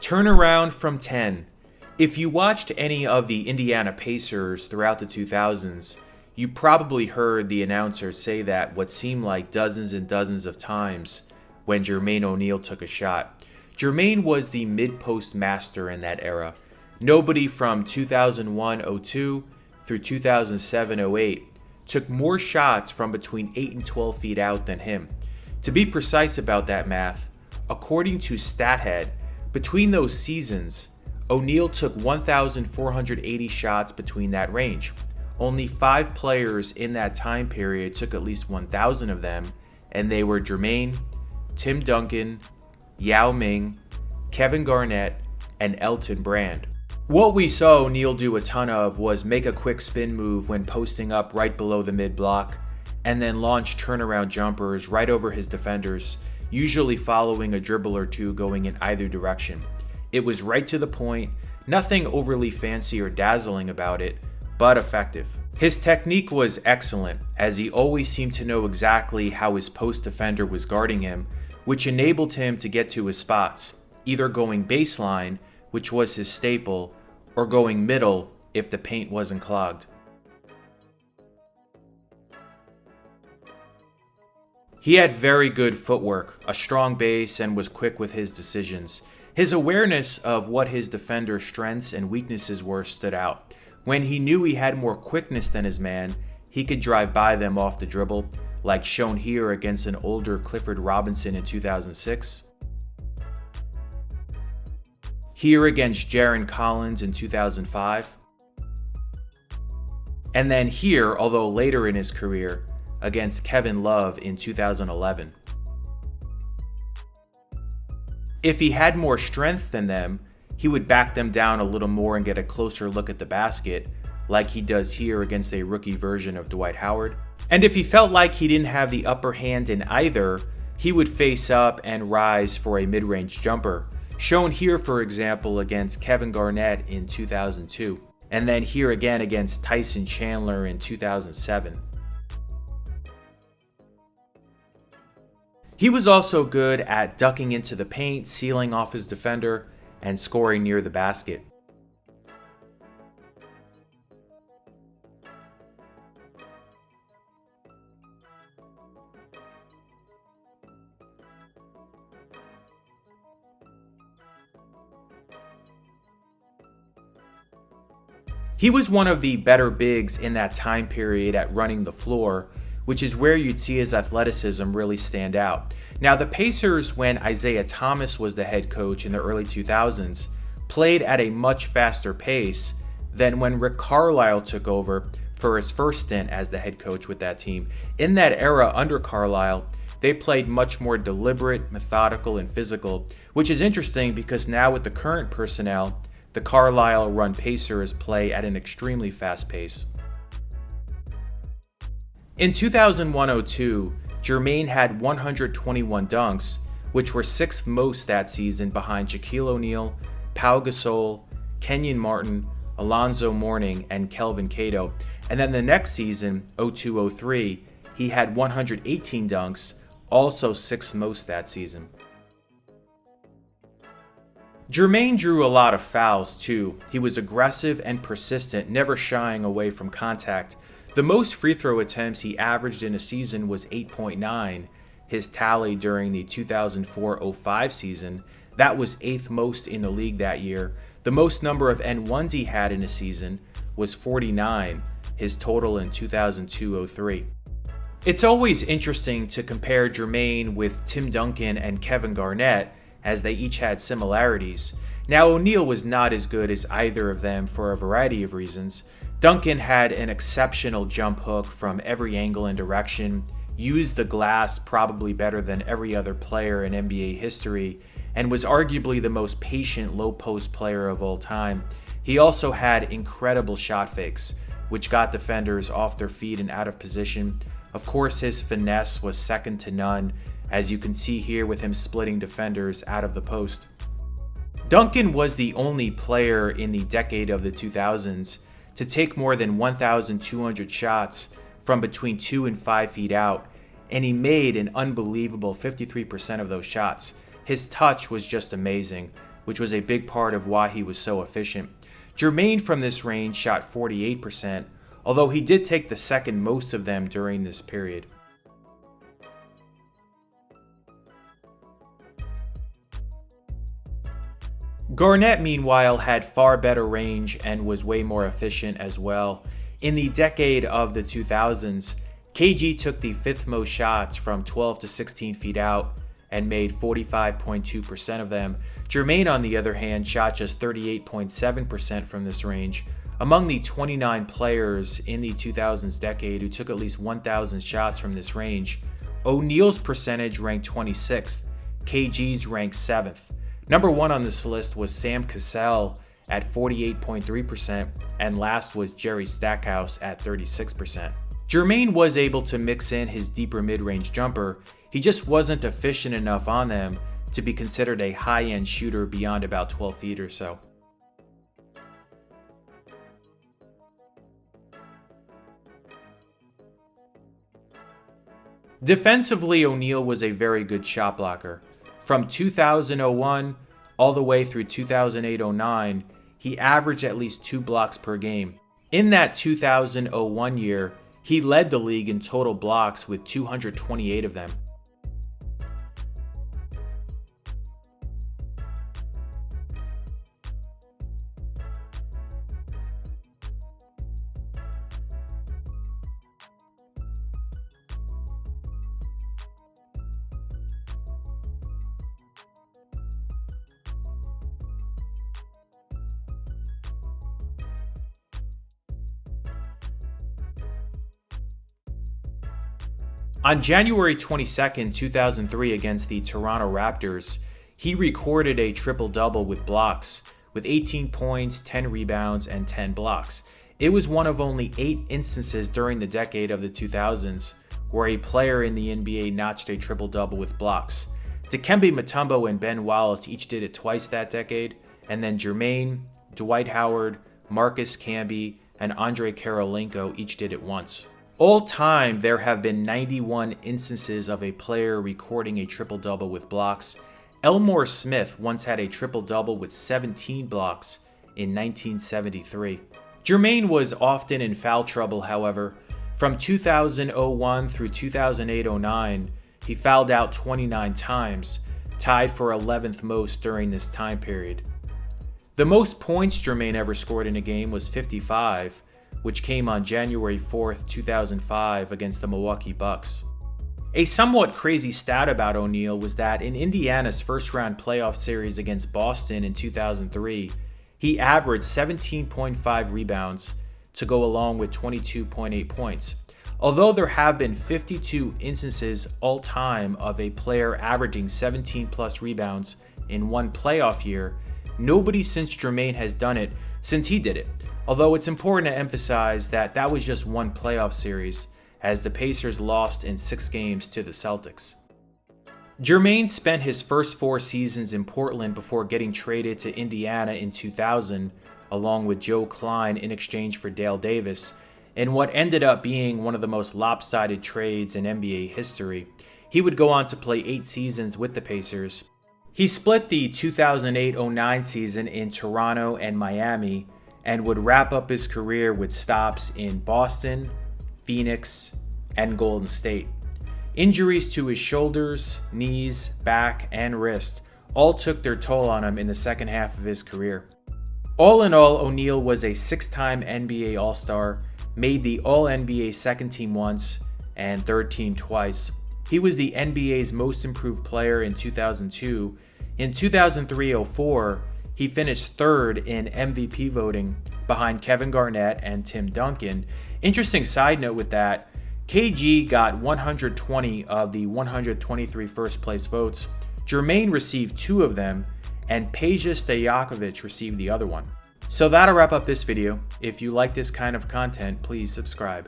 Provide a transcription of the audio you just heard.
Turnaround from 10. If you watched any of the Indiana Pacers throughout the 2000s, you probably heard the announcer say that what seemed like dozens and dozens of times when Jermaine O'Neal took a shot. Jermaine was the mid-post master in that era. Nobody from 2001-02 through 2007-08 took more shots from between 8 and 12 feet out than him. To be precise about that math, according to StatHead, between those seasons, O'Neal took 1,480 shots between that range. Only 5 players in that time period took at least 1,000 of them, and they were Jermaine, Tim Duncan, Yao Ming, Kevin Garnett, and Elton Brand. What we saw O'Neal do a ton of was make a quick spin move when posting up right below the mid-block, and then launch turnaround jumpers right over his defenders, usually following a dribble or two going in either direction. It was right to the point, nothing overly fancy or dazzling about it, but effective. His technique was excellent, as he always seemed to know exactly how his post defender was guarding him, which enabled him to get to his spots, either going baseline, which was his staple, or going middle if the paint wasn't clogged. He had very good footwork, a strong base, and was quick with his decisions. His awareness of what his defender's strengths and weaknesses were stood out. When he knew he had more quickness than his man, he could drive by them off the dribble, like shown here against an older Clifford Robinson in 2006. Here against Jarron Collins in 2005. And then here, although later in his career, against Kevin Love in 2011. If he had more strength than them, he would back them down a little more and get a closer look at the basket, like he does here against a rookie version of Dwight Howard. And if he felt like he didn't have the upper hand in either, he would face up and rise for a mid-range jumper, shown here for example against Kevin Garnett in 2002, and then here again against Tyson Chandler in 2007. He was also good at ducking into the paint, sealing off his defender, and scoring near the basket. He was one of the better bigs in that time period at running the floor, which is where you'd see his athleticism really stand out. Now, the Pacers, when Isaiah Thomas was the head coach in the early 2000s, played at a much faster pace than when Rick Carlisle took over for his first stint as the head coach with that team. In that era under Carlisle, they played much more deliberate, methodical, and physical, which is interesting because now with the current personnel, the Carlisle-run Pacers play at an extremely fast pace. In 2001-02, Jermaine had 121 dunks, which were 6th most that season behind Shaquille O'Neal, Pau Gasol, Kenyon Martin, Alonzo Mourning, and Kelvin Cato. And then the next season, 02-03, he had 118 dunks, also 6th most that season. Jermaine drew a lot of fouls too. He was aggressive and persistent, never shying away from contact. The most free throw attempts he averaged in a season was 8.9, his tally during the 2004-05 season. That was 8th most in the league that year. The most number of N1s he had in a season was 49, his total in 2002-03. It's always interesting to compare Jermaine with Tim Duncan and Kevin Garnett, as they each had similarities. Now, O'Neal was not as good as either of them for a variety of reasons. Duncan had an exceptional jump hook from every angle and direction, used the glass probably better than every other player in NBA history, and was arguably the most patient low-post player of all time. He also had incredible shot fakes, which got defenders off their feet and out of position. Of course, his finesse was second to none, as you can see here with him splitting defenders out of the post. Duncan was the only player in the decade of the 2000s to take more than 1,200 shots from between 2 and 5 feet out, and he made an unbelievable 53% of those shots. His touch was just amazing. which was a big part of why he was so efficient. Jermaine from this range shot 48%, although he did take the second most of them during this period. Garnett, meanwhile, had far better range and was way more efficient as well. In the decade of the 2000s, KG took the fifth most shots from 12 to 16 feet out and made 45.2% of them. Jermaine, on the other hand, shot just 38.7% from this range. Among the 29 players in the 2000s decade who took at least 1,000 shots from this range, O'Neal's percentage ranked 26th, KG's ranked 7th. Number 1 on this list was Sam Cassell at 48.3%, and last was Jerry Stackhouse at 36%. Jermaine was able to mix in his deeper mid-range jumper, he just wasn't efficient enough on them to be considered a high-end shooter beyond about 12 feet or so. Defensively, O'Neal was a very good shot blocker. From 2001 all the way through 2008-09, he averaged at least 2 blocks per game. In that 2001 year, he led the league in total blocks with 228 of them. On January 22, 2003 against the Toronto Raptors, he recorded a triple-double with blocks, with 18 points, 10 rebounds, and 10 blocks. It was one of only 8 instances during the decade of the 2000s where a player in the NBA notched a triple-double with blocks. Dikembe Mutombo and Ben Wallace each did it twice that decade, and then Jermaine, Dwight Howard, Marcus Camby, and Andre Karolinko each did it once. All time, there have been 91 instances of a player recording a triple-double with blocks. Elmore Smith once had a triple-double with 17 blocks in 1973. Jermaine was often in foul trouble, however. From 2001 through 2008-09, he fouled out 29 times, tied for 11th most during this time period. The most points Jermaine ever scored in a game was 55, which came on January 4th, 2005 against the Milwaukee Bucks. A somewhat crazy stat about O'Neal was that in Indiana's first-round playoff series against Boston in 2003, he averaged 17.5 rebounds to go along with 22.8 points. Although there have been 52 instances all-time of a player averaging 17-plus rebounds in one playoff year, nobody since Jermaine has done it since he did it. Although it's important to emphasize that that was just one playoff series, as the Pacers lost in 6 games to the Celtics. Jermaine spent his first 4 seasons in Portland before getting traded to Indiana in 2000, along with Joe Klein in exchange for Dale Davis, in what ended up being one of the most lopsided trades in NBA history. He would go on to play 8 seasons with the Pacers. He split the 2008-09 season in Toronto and Miami, and would wrap up his career with stops in Boston, Phoenix, and Golden State. Injuries to his shoulders, knees, back, and wrist all took their toll on him in the second half of his career. All in all, O'Neal was a 6-time NBA All-Star, made the All-NBA second team once, and third team twice. He was the NBA's most improved player in 2002. In 2003-04, he finished 3rd in MVP voting behind Kevin Garnett and Tim Duncan. Interesting side note with that, KG got 120 of the 123 first place votes. Jermaine received 2 of them, and Peja Stojakovic received the other one. So that'll wrap up this video. If you like this kind of content, please subscribe.